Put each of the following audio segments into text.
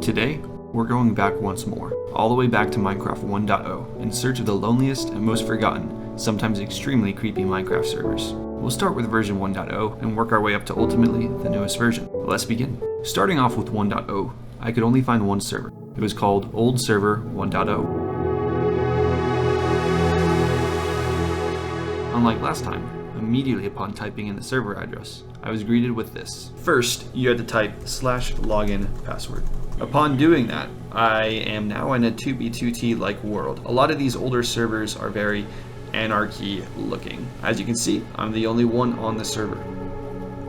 Today, we're going back once more, all the way back to Minecraft 1.0 in search of the loneliest and most forgotten, sometimes extremely creepy Minecraft servers. We'll start with version 1.0 and work our way up to ultimately the newest version. Let's begin. Starting off with 1.0, I could only find one server. It was called Old Server 1.0. Unlike last time, immediately upon typing in the server address, I was greeted with this. First, you had to type /login password. Upon doing that, I am now in a 2B2T-like world. A lot of these older servers are very anarchy looking. As you can see, I'm the only one on the server,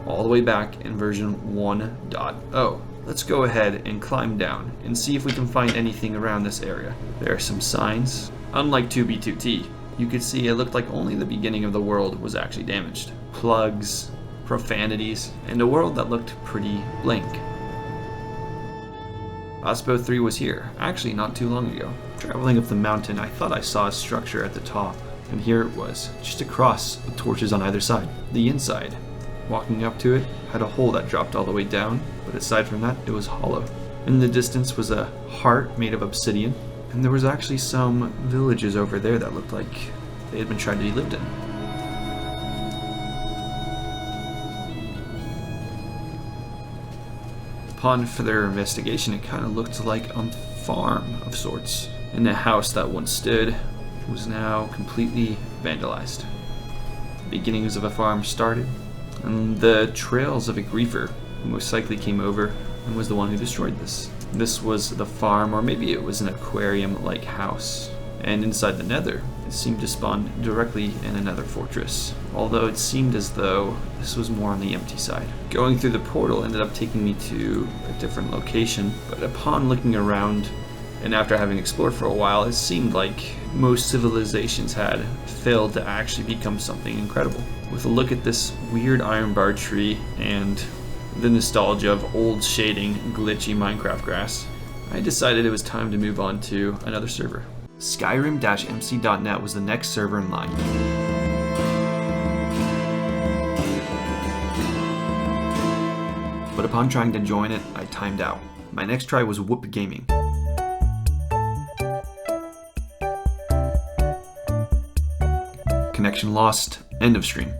all the way back in version 1.0. Let's go ahead and climb down and see if we can find anything around this area. There are some signs. Unlike 2B2T, you could see it looked like only the beginning of the world was actually damaged. Plugs, profanities, and a world that looked pretty blank. Ospo 3 was here, actually not too long ago. Traveling up the mountain, I thought I saw a structure at the top, and here it was, just a cross with torches on either side. The inside, walking up to it, had a hole that dropped all the way down, but aside from that, it was hollow. In the distance was a heart made of obsidian, and there was actually some villages over there that looked like they had been tried to be lived in. Upon further investigation, it kind of looked like a farm of sorts. And the house that once stood was now completely vandalized. The beginnings of a farm started, and the trails of a griefer who most likely came over and was the one who destroyed this. This was the farm, or maybe it was an aquarium-like house. And inside the nether, it seemed to spawn directly in another fortress, although it seemed as though this was more on the empty side. Going through the portal ended up taking me to a different location, but upon looking around and after having explored for a while, it seemed like most civilizations had failed to actually become something incredible. With a look at this weird iron bar tree and the nostalgia of old shading, glitchy Minecraft grass, I decided it was time to move on to another server. Skyrim-mc.net was the next server in line. But upon trying to join it, I timed out. My next try was Whoop Gaming. Connection lost, end of stream.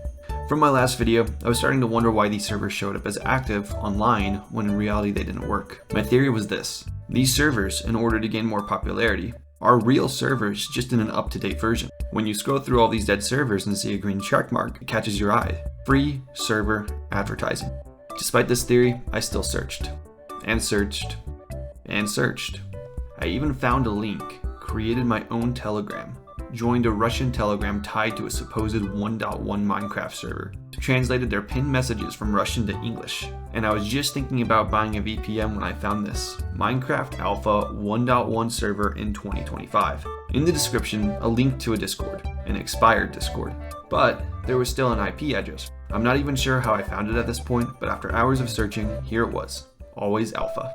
From my last video, I was starting to wonder why these servers showed up as active online when in reality they didn't work. My theory was this: these servers, in order to gain more popularity, are real servers just in an up-to-date version. When you scroll through all these dead servers and see a green check mark, it catches your eye. Free server advertising. Despite this theory, I still searched, and searched, and searched. I even found a link, created my own Telegram, joined a Russian Telegram tied to a supposed 1.1 Minecraft server, translated their pinned messages from Russian to English, and I was just thinking about buying a VPN when I found this: Minecraft Alpha 1.1 server in 2025. In the description, a link to a Discord, an expired Discord, but there was still an IP address. I'm not even sure how I found it at this point, but after hours of searching, here it was, always Alpha.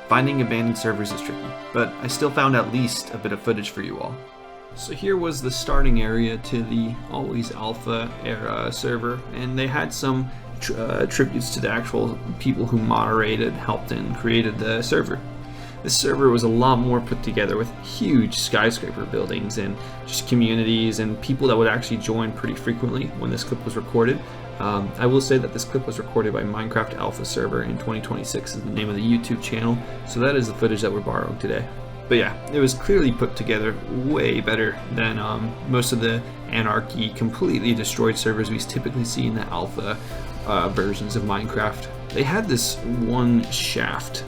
Finding abandoned servers is tricky, but I still found at least a bit of footage for you all. So here was the starting area to the Always Alpha era server, and they had some tributes to the actual people who moderated, helped, and created the server. This server was a lot more put together with huge skyscraper buildings and just communities and people that would actually join pretty frequently when this clip was recorded. I will say that this clip was recorded by Minecraft Alpha Server in 2026 is the name of the YouTube channel, so that is the footage that we're borrowing today. But yeah, it was clearly put together way better than most of the anarchy, completely destroyed servers we typically see in the alpha versions of Minecraft. They had this one shaft,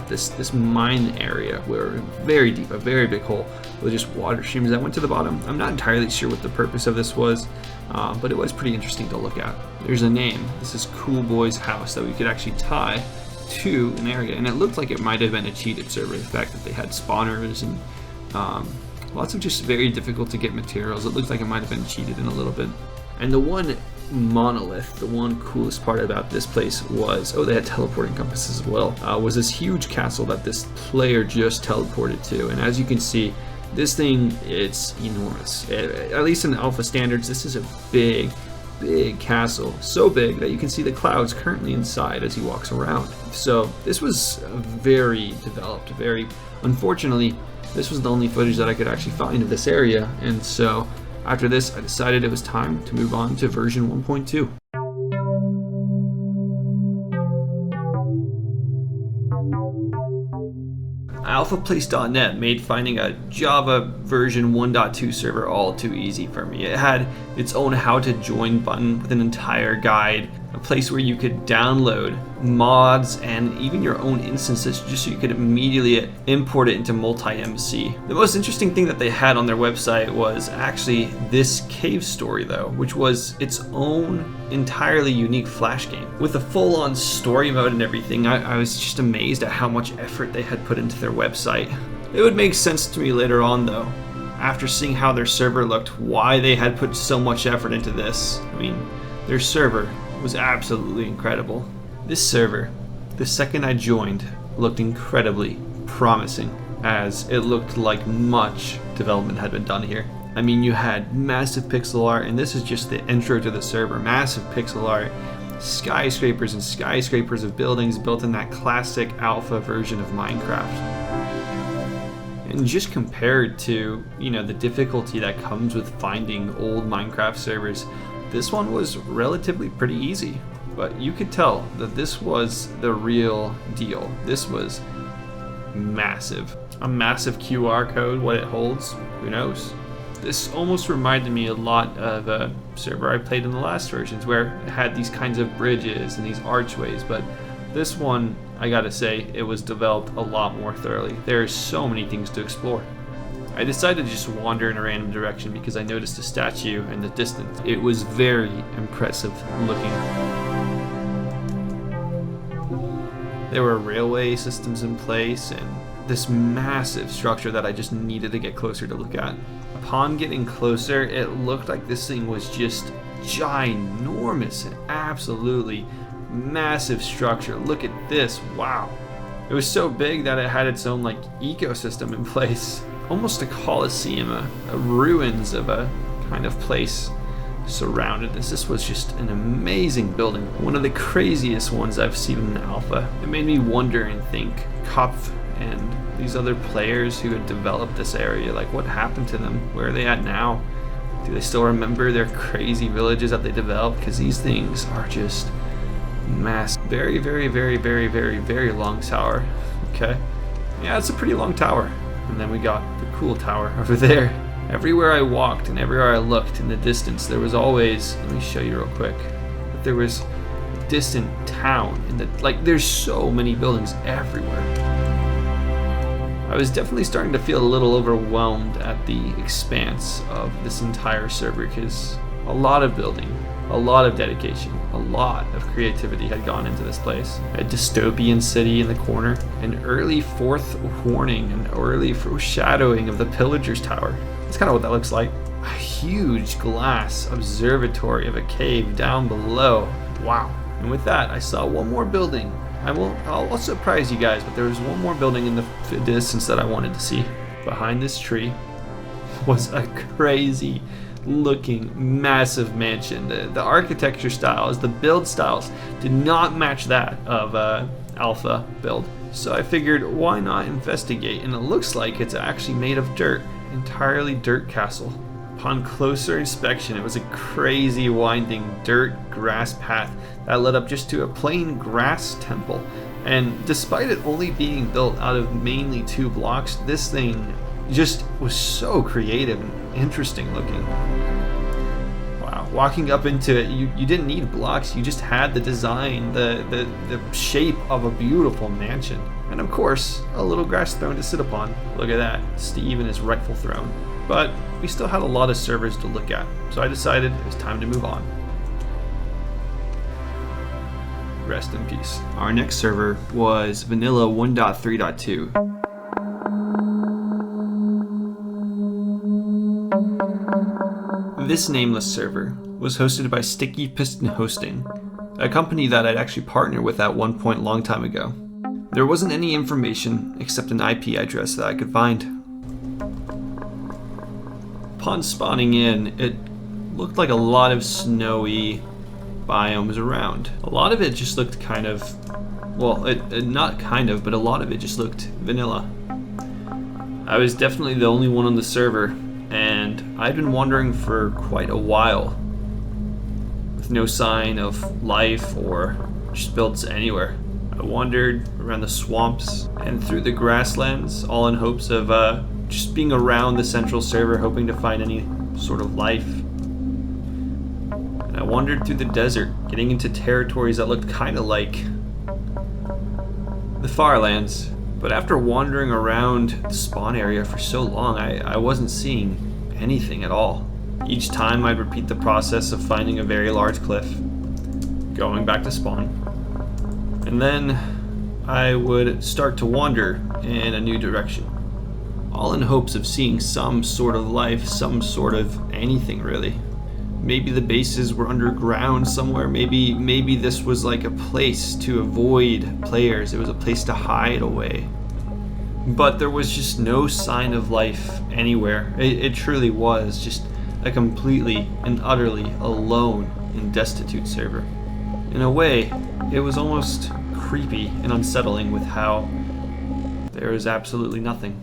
this mine area where very deep, a very big hole with just water streams that went to the bottom. I'm not entirely sure what the purpose of this was, but it was pretty interesting to look at. There's a name. This is Cool Boy's house that we could actually tie to an area, and it looked like it might have been a cheated server. The fact that they had spawners and lots of just very difficult to get materials. It looked like it might have been cheated in a little bit. And the one monolith, the one coolest part about this place was, oh, they had teleporting compasses as well, was this huge castle that this player just teleported to. And as you can see, this thing, it's enormous. At least in alpha standards, this is a big castle, so big that you can see the clouds currently inside as he walks around. So this was very developed, unfortunately, this was the only footage that I could actually find of this area, and so after this I decided it was time to move on to version 1.2. AlphaPlace.net made finding a Java version 1.2 server all too easy for me. It had its own how to join button with an entire guide, a place where you could download mods and even your own instances just so you could immediately import it into multi-MC. The most interesting thing that they had on their website was actually this cave story though, which was its own entirely unique flash game. With a full-on story mode and everything, I was just amazed at how much effort they had put into their website. It would make sense to me later on though, after seeing how their server looked, why they had put so much effort into this. I mean, their server was absolutely incredible. This server, the second I joined, looked incredibly promising, as it looked like much development had been done here. I mean, you had massive pixel art, and this is just the intro to the server. Massive pixel art, skyscrapers and skyscrapers of buildings built in that classic alpha version of Minecraft. And just compared to, the difficulty that comes with finding old Minecraft servers, this one was relatively pretty easy. But you could tell that this was the real deal. This was massive. A massive QR code, what it holds, who knows? This almost reminded me a lot of a server I played in the last versions where it had these kinds of bridges and these archways, but this one, I gotta say, it was developed a lot more thoroughly. There are so many things to explore. I decided to just wander in a random direction because I noticed a statue in the distance. It was very impressive looking. There were railway systems in place and this massive structure that I just needed to get closer to look at. Upon getting closer, it looked like this thing was just ginormous and absolutely massive structure. Look at this, wow. It was so big that it had its own ecosystem in place. Almost a coliseum, a ruins of a kind of place surrounded this. This was just an amazing building. One of the craziest ones I've seen in Alpha. It made me wonder and think, Kopf and these other players who had developed this area, what happened to them? Where are they at now? Do they still remember their crazy villages that they developed? Because these things are just massive. Very, very, very, very, very, very long tower. Okay. Yeah, it's a pretty long tower. And then we got the cool tower over there. Everywhere I walked and everywhere I looked in the distance, there was always, let me show you real quick, but there was a distant town, and there's so many buildings everywhere. I was definitely starting to feel a little overwhelmed at the expanse of this entire server because a lot of building, a lot of dedication, a lot of creativity had gone into this place. A dystopian city in the corner, an early fourth warning, an early foreshadowing of the Pillager's Tower. That's kind of what that looks like. A huge glass observatory of a cave down below. Wow. And with that, I saw one more building. I'll surprise you guys, but there was one more building in the distance that I wanted to see. Behind this tree was a crazy looking massive mansion. The architecture styles, the build styles did not match that of Alpha build. So I figured, why not investigate? And it looks like it's actually made of dirt, entirely dirt castle. Upon closer inspection, it was a crazy winding dirt grass path that led up just to a plain grass temple. And despite it only being built out of mainly 2 blocks, this thing just was so creative and interesting looking. Wow, walking up into it, you didn't need blocks, you just had the design, the shape of a beautiful mansion. And of course, a little grass throne to sit upon. Look at that, Steve in his rightful throne. But we still had a lot of servers to look at, so I decided it was time to move on. Rest in peace. Our next server was Vanilla 1.3.2. This nameless server was hosted by Sticky Piston Hosting, a company that I'd actually partnered with at one point a long time ago. There wasn't any information except an IP address that I could find. Upon spawning in, it looked like a lot of snowy biomes around. A lot of it just looked kind of, well, not kind of, but a lot of it just looked vanilla. I was definitely the only one on the server, and I'd been wandering for quite a while with no sign of life or just builds anywhere. I wandered around the swamps and through the grasslands, all in hopes of just being around the central server, hoping to find any sort of life. And I wandered through the desert, getting into territories that looked kind of like the Farlands. But after wandering around the spawn area for so long, I wasn't seeing anything at all. Each time I'd repeat the process of finding a very large cliff, going back to spawn, and then I would start to wander in a new direction, all in hopes of seeing some sort of life, some sort of anything really. Maybe the bases were underground somewhere, maybe this was like a place to avoid players, it was a place to hide away. But there was just no sign of life anywhere. It truly was just a completely and utterly alone and destitute server. In a way, it was almost creepy and unsettling with how there is absolutely nothing.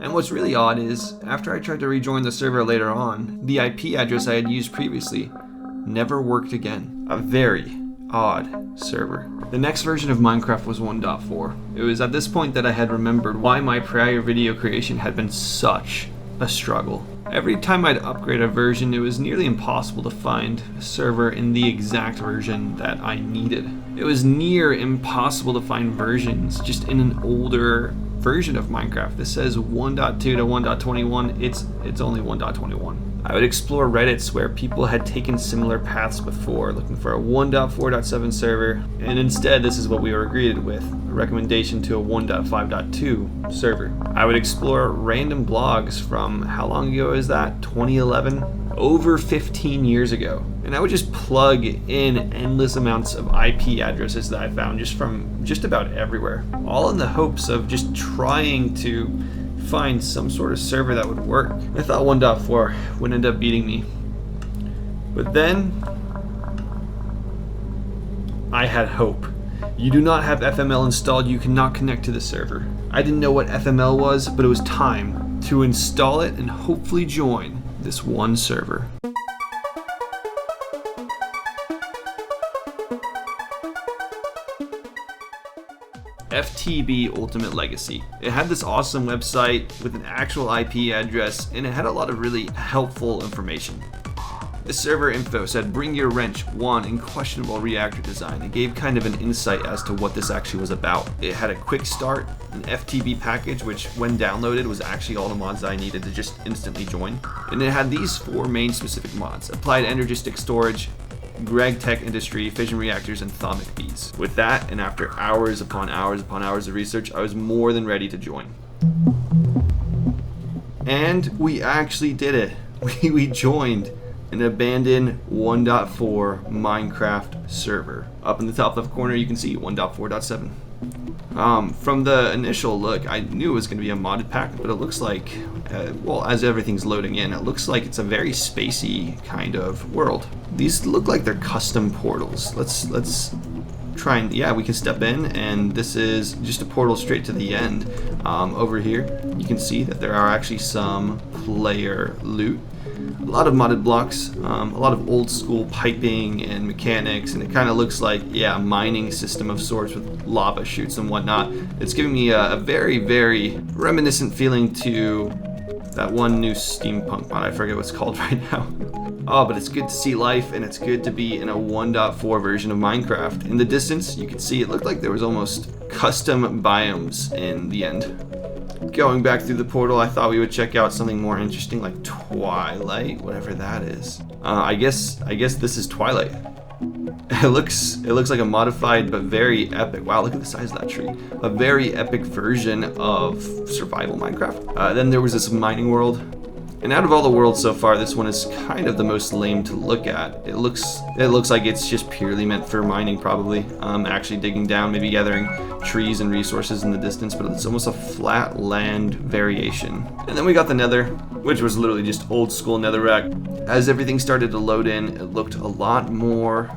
And what's really odd is, after I tried to rejoin the server later on, the IP address I had used previously never worked again. A very odd server. The next version of Minecraft was 1.4. It was at this point that I had remembered why my prior video creation had been such a struggle. Every time I'd upgrade a version, it was nearly impossible to find a server in the exact version that I needed. It was near impossible to find versions just in an older version of Minecraft. This says 1.2 to 1.21. It's only 1.21. I would explore Reddits where people had taken similar paths before, looking for a 1.4.7 server, and instead this is what we were greeted with, a recommendation to a 1.5.2 server. I would explore random blogs from, how long ago is that? 2011? Over 15 years ago. And I would just plug in endless amounts of IP addresses that I found just from just about everywhere, all in the hopes of just trying to find some sort of server that would work. I thought 1.4 would end up beating me. But then I had hope. You do not have FML installed, you cannot connect to the server. I didn't know what FML was, but it was time to install it and hopefully join this one server. FTB Ultimate Legacy. It had this awesome website with an actual IP address, and it had a lot of really helpful information. The server info said bring your wrench, one, and questionable reactor design. It gave kind of an insight as to what this actually was about. It had a quick start, an FTB package, which when downloaded was actually all the mods I needed to just instantly join. And it had these 4 main specific mods: applied energistic storage, Greg Tech Industry, fission reactors, and Thaumic bees. With that, and after hours upon hours upon hours of research, I was more than ready to join. And we actually did it. We joined an abandoned 1.4 Minecraft server. Up in the top left corner, you can see 1.4.7. From the initial look, I knew it was going to be a modded pack, but it looks like, well, as everything's loading in, it looks like it's a very spacey kind of world. These look like they're custom portals. Let's try and, yeah, we can step in, and this is just a portal straight to the end. Over here, you can see that there are actually some player loot. A lot of modded blocks, a lot of old school piping and mechanics, and it kind of looks like, yeah, a mining system of sorts with lava chutes and whatnot. It's giving me a very, very reminiscent feeling to that one new steampunk mod. I forget what it's called right now. Oh, but it's good to see life, and it's good to be in a 1.4 version of Minecraft. In the distance, you can see it looked like there was almost custom biomes in the end. Going back through the portal, I thought we would check out something more interesting like Twilight, whatever that is. I guess this is Twilight. It looks like a modified but very epic. Wow, look at the size of that tree. A very epic version of survival Minecraft. Then there was this mining world. And out of all the worlds so far, this one is kind of the most lame to look at. It looks like it's just purely meant for mining, probably. Actually digging down, maybe gathering trees and resources in the distance, but it's almost a flat land variation. And then we got the Nether, which was literally just old school netherrack. As everything started to load in, it looked a lot more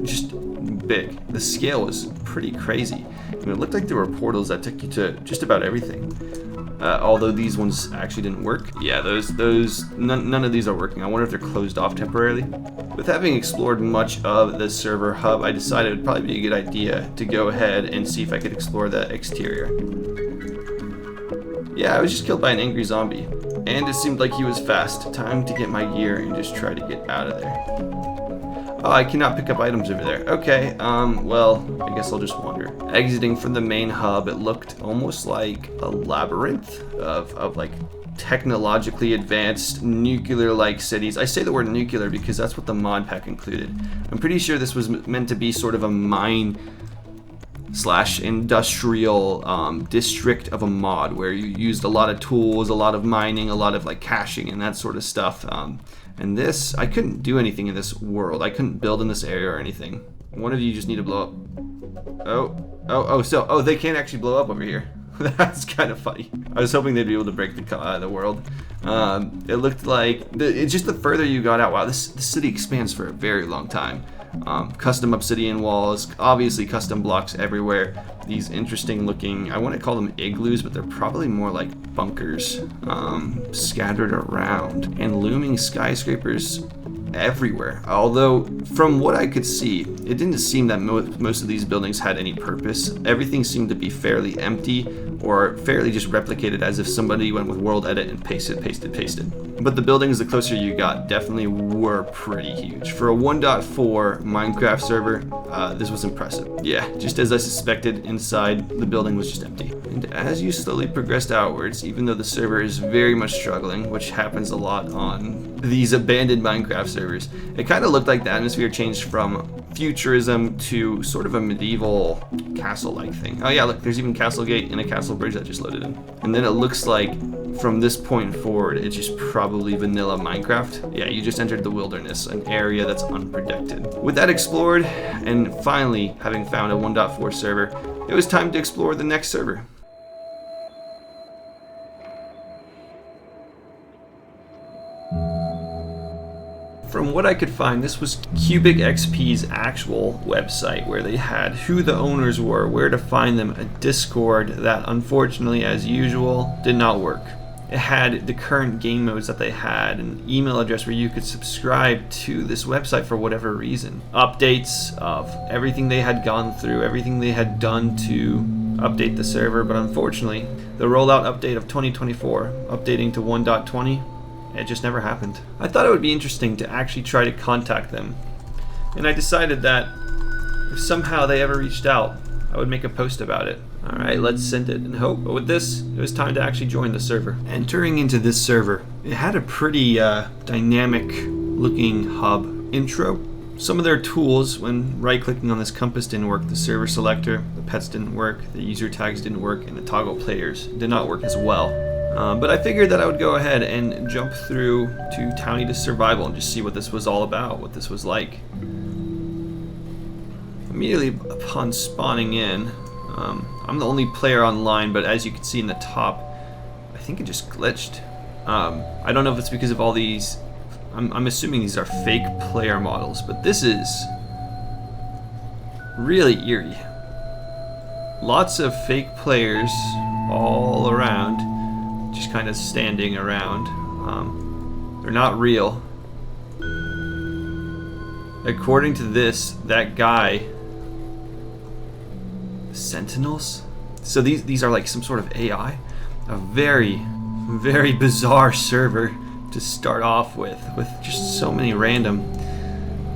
just big. The scale was pretty crazy. And it looked like there were portals that took you to just about everything. Although these ones actually didn't work. Yeah, none of these are working. I wonder if they're closed off temporarily. With having explored much of the server hub, I decided it would probably be a good idea to go ahead and see if I could explore the exterior. Yeah, I was just killed by an angry zombie, and it seemed like he was fast. Time to get my gear and just try to get out of there. Oh, I cannot pick up items over there. Okay, well, I guess I'll just wander. Exiting from the main hub, it looked almost like a labyrinth of like technologically advanced nuclear-like cities. I say the word nuclear because that's what the mod pack included. I'm pretty sure this was meant to be sort of a mine / industrial district of a mod where you used a lot of tools, a lot of mining, a lot of like caching and that sort of stuff. And this, I couldn't do anything in this world. I couldn't build in this area or anything. One of you just need to blow up. So they can't actually blow up over here. That's kind of funny. I was hoping they'd be able to break the world. It looked like it's just the further you got out. Wow, this city expands for a very long time. Custom obsidian walls, obviously custom blocks everywhere. These interesting looking, I want to call them igloos, but they're probably more like bunkers scattered around, and looming skyscrapers everywhere. Although from what I could see, it didn't seem that most of these buildings had any purpose. Everything seemed to be fairly empty or fairly just replicated as if somebody went with world edit and pasted. But the buildings, the closer you got, definitely were pretty huge. For a 1.4 Minecraft server, this was impressive. Yeah, just as I suspected, inside the building was just empty. And as you slowly progressed outwards, even though the server is very much struggling, which happens a lot on these abandoned Minecraft servers, it kind of looked like the atmosphere changed from futurism to sort of a medieval castle-like thing. Oh yeah, look, there's even Castle Gate and a castle bridge that just loaded in. And then it looks like from this point forward, it's just probably vanilla Minecraft. Yeah, you just entered the wilderness, an area that's unprotected. With that explored, and finally having found a 1.4 server, it was time to explore the next server. From what I could find, this was Cubic XP's actual website where they had who the owners were, where to find them, a Discord that unfortunately, as usual, did not work. It had the current game modes that they had, an email address where you could subscribe to this website for whatever reason. Updates of everything they had gone through, everything they had done to update the server, but unfortunately, the rollout update of 2024, updating to 1.20, it just never happened. I thought it would be interesting to actually try to contact them, and I decided that if somehow they ever reached out, I would make a post about it. Alright, let's send it and hope. But with this, it was time to actually join the server. Entering into this server, it had a pretty dynamic looking hub intro. Some of their tools, when right-clicking on this compass, didn't work. The server selector, the pets didn't work, the user tags didn't work, and the toggle players did not work as well. But I figured that I would go ahead and jump through to Townie to Survival and just see what this was all about, what this was like. Immediately upon spawning in, I'm the only player online, but as you can see in the top, I think it just glitched. I don't know if it's because of all these, I'm assuming these are fake player models, but this is really eerie. Lots of fake players all around, just kind of standing around. They're not real. According to this, that guy, Sentinels? So these are like some sort of AI? A very, very bizarre server to start off with just so many random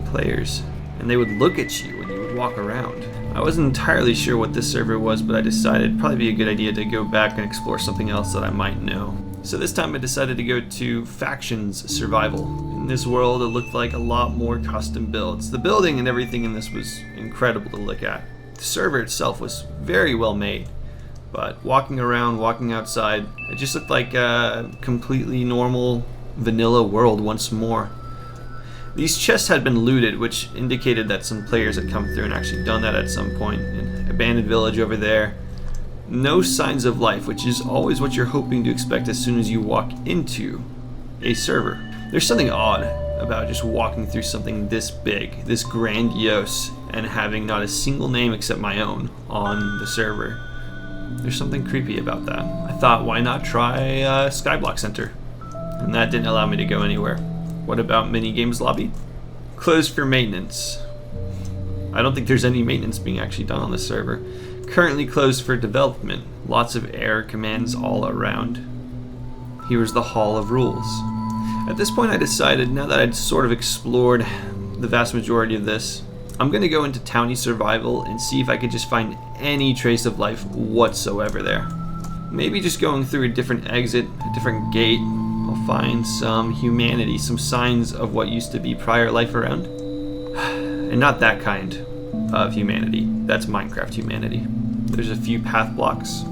players. And they would look at you when you would walk around. I wasn't entirely sure what this server was, but I decided it'd probably be a good idea to go back and explore something else that I might know. So this time I decided to go to Factions Survival. In this world, it looked like a lot more custom builds. The building and everything in this was incredible to look at. The server itself was very well made. But walking around, walking outside, it just looked like a completely normal vanilla world once more. These chests had been looted, which indicated that some players had come through and actually done that at some point. An abandoned village over there. No signs of life, which is always what you're hoping to expect as soon as you walk into a server. There's something odd about just walking through something this big, this grandiose, and having not a single name except my own on the server. There's something creepy about that. I thought, why not try Skyblock Center? And that didn't allow me to go anywhere. What about Minigames Lobby? Closed for maintenance. I don't think there's any maintenance being actually done on this server. Currently closed for development. Lots of error commands all around. Here's the Hall of Rules. At this point I decided, now that I'd sort of explored the vast majority of this, I'm going to go into Townie Survival and see if I could just find any trace of life whatsoever there. Maybe just going through a different exit, a different gate, I'll find some humanity, some signs of what used to be prior life around. And not that kind of humanity. That's Minecraft humanity. There's a few path blocks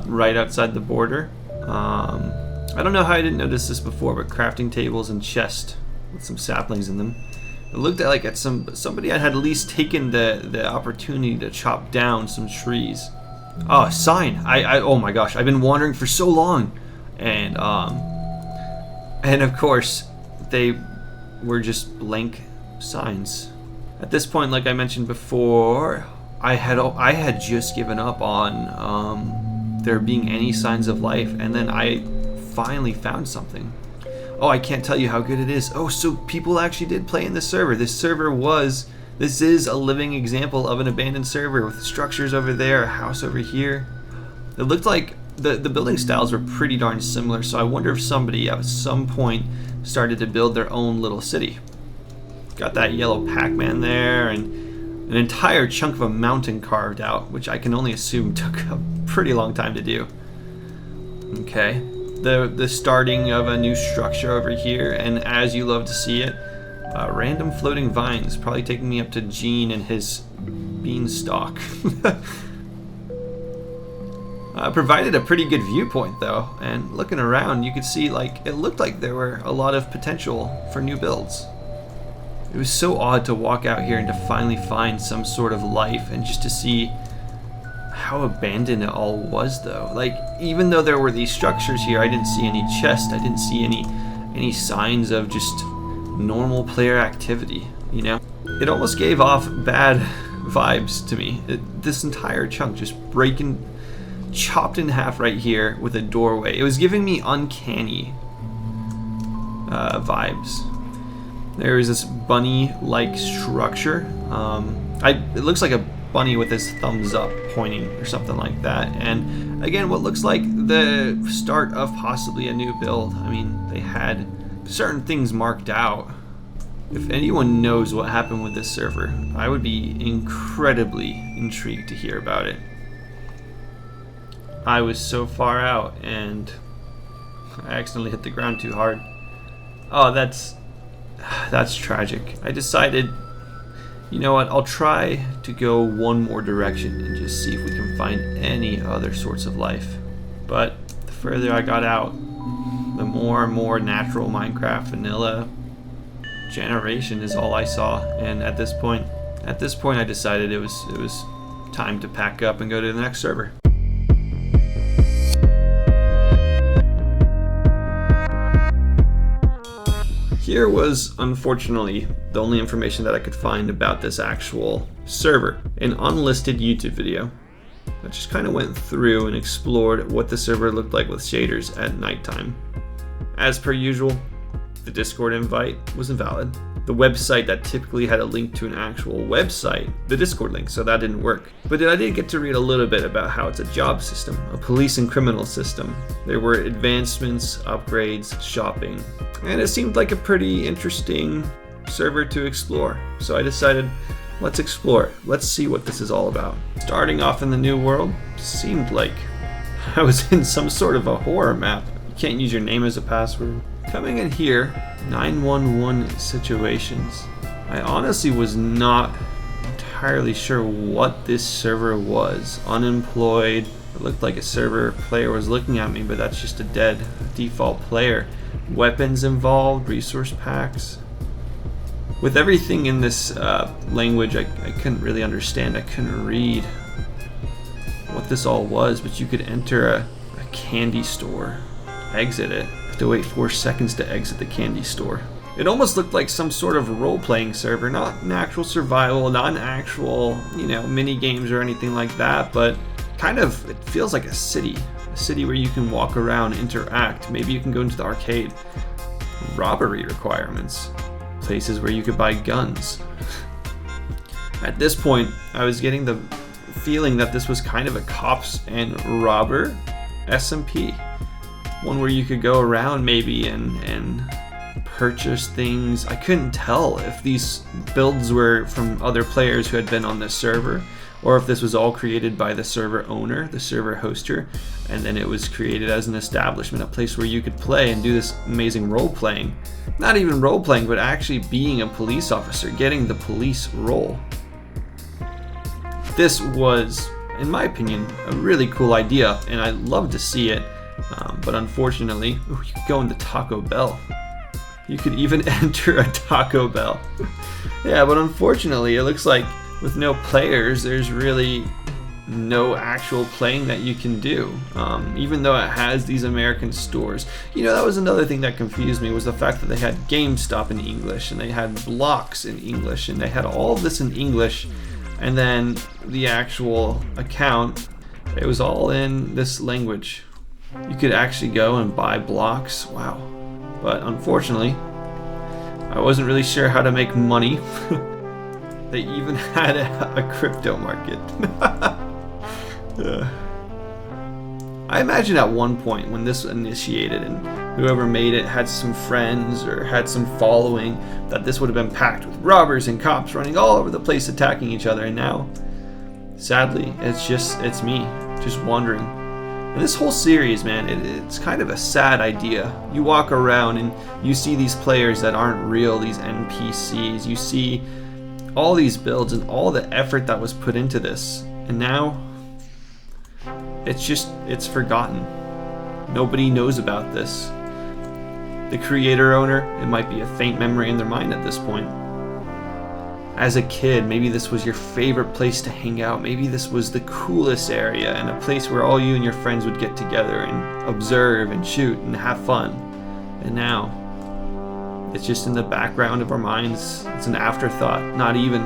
right outside the border. I don't know how I didn't notice this before, but crafting tables and chests with some saplings in them. It looked like at somebody had at least taken the opportunity to chop down some trees. Oh, sign! Oh my gosh, I've been wandering for so long, and of course they were just blank signs. At this point, like I mentioned before, I had just given up on there being any signs of life, and then I finally found something. Oh, I can't tell you how good it is. Oh, so people actually did play in this server. This is a living example of an abandoned server with structures over there, a house over here. It looked like the building styles were pretty darn similar, so I wonder if somebody at some point started to build their own little city. Got that yellow Pac-Man there, and an entire chunk of a mountain carved out, which I can only assume took a pretty long time to do. Okay, the starting of a new structure over here, and as you love to see it, random floating vines, probably taking me up to Gene and his beanstalk. Provided a pretty good viewpoint though, and looking around you could see it looked like there were a lot of potential for new builds. It was so odd to walk out here and to finally find some sort of life, and just to see how abandoned it all was though. Even though there were these structures here, I didn't see any chests, I didn't see any signs of just normal player activity, you know? It almost gave off bad vibes to me. This entire chunk just chopped in half right here with a doorway. It was giving me uncanny vibes. There is this bunny-like structure. It looks like a bunny with his thumbs up pointing or something like that. And again, what looks like the start of possibly a new build. I mean, they had certain things marked out. If anyone knows what happened with this server, I would be incredibly intrigued to hear about it. I was so far out and I accidentally hit the ground too hard. Oh, that's tragic. I decided, you know what, I'll try to go one more direction and just see if we can find any other sorts of life. But the further I got out, the more and more natural Minecraft vanilla generation is all I saw. And at this point I decided it was time to pack up and go to the next server. Here was, unfortunately, the only information that I could find about this actual server. An unlisted YouTube video that just kind of went through and explored what the server looked like with shaders at nighttime. As per usual, the Discord invite was invalid. The website that typically had a link to an actual website, the Discord link, so that didn't work. But I did get to read a little bit about how it's a job system, a police and criminal system. There were advancements, upgrades, shopping, and it seemed like a pretty interesting server to explore. So I decided, let's explore it. Let's see what this is all about. Starting off in the new world, seemed like I was in some sort of a horror map. You can't use your name as a password. Coming in here, 911 situations. I honestly was not entirely sure what this server was. Unemployed. It looked like a server player was looking at me, but that's just a dead default player. Weapons involved, resource packs. With everything in this language, I couldn't really understand. I couldn't read what this all was, but you could enter a candy store, exit it. You have to wait 4 seconds to exit the candy store. It almost looked like some sort of role-playing server, not an actual survival, not an actual, mini games or anything like that, but kind of, it feels like a city where you can walk around, interact. Maybe you can go into the arcade. Robbery requirements, places where you could buy guns. At this point, I was getting the feeling that this was kind of a cops and robber SMP, one where you could go around maybe and purchase things. I couldn't tell if these builds were from other players who had been on this server, or if this was all created by the server owner, the server hoster, and then it was created as an establishment, a place where you could play and do this amazing role-playing. Not even role-playing, but actually being a police officer, getting the police role. This was, in my opinion, a really cool idea, and I love to see it, but unfortunately, you could go into Taco Bell. You could even enter a Taco Bell. Yeah, but unfortunately, it looks like with no players, there's really no actual playing that you can do, even though it has these American stores. That was another thing that confused me, was the fact that they had GameStop in English, and they had Blocks in English, and they had all of this in English, and then the actual account, it was all in this language. You could actually go and buy blocks. Wow. But unfortunately, I wasn't really sure how to make money. They even had a crypto market. I imagine at one point when this initiated and whoever made it had some friends or had some following, that this would have been packed with robbers and cops running all over the place attacking each other. And now, sadly, it's me just wandering. And this whole series, man, it's kind of a sad idea. You walk around and you see these players that aren't real, these NPCs. You see all these builds and all the effort that was put into this. And now, it's forgotten. Nobody knows about this. The creator owner, it might be a faint memory in their mind at this point. As a kid, maybe this was your favorite place to hang out. Maybe this was the coolest area and a place where all you and your friends would get together and observe and shoot and have fun. And now, it's just in the background of our minds. It's an afterthought, not even.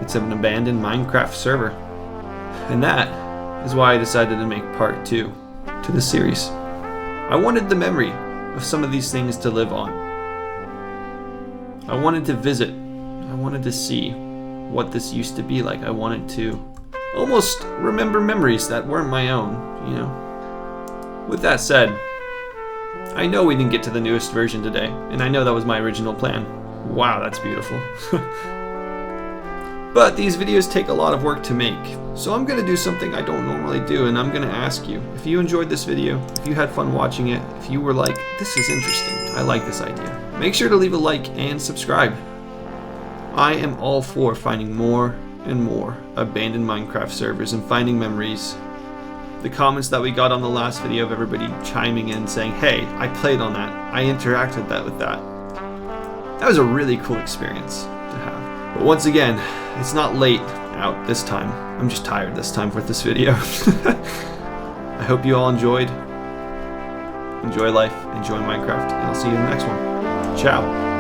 It's an abandoned Minecraft server. And that is why I decided to make part 2 to the series. I wanted the memory of some of these things to live on. I wanted to visit. I wanted to see what this used to be like. I wanted to almost remember memories that weren't my own, With that said, I know we didn't get to the newest version today, and I know that was my original plan. Wow, that's beautiful. But these videos take a lot of work to make, so I'm going to do something I don't normally do, and I'm going to ask you, if you enjoyed this video, if you had fun watching it, if you were like, this is interesting, I like this idea, make sure to leave a like and subscribe. I am all for finding more and more abandoned Minecraft servers and finding memories. The comments that we got on the last video of everybody chiming in saying, hey, I played on that, I interacted with that. That was a really cool experience to have. But once again, it's not late out this time. I'm just tired this time with this video. I hope you all enjoyed. Enjoy life, enjoy Minecraft, and I'll see you in the next one. Ciao.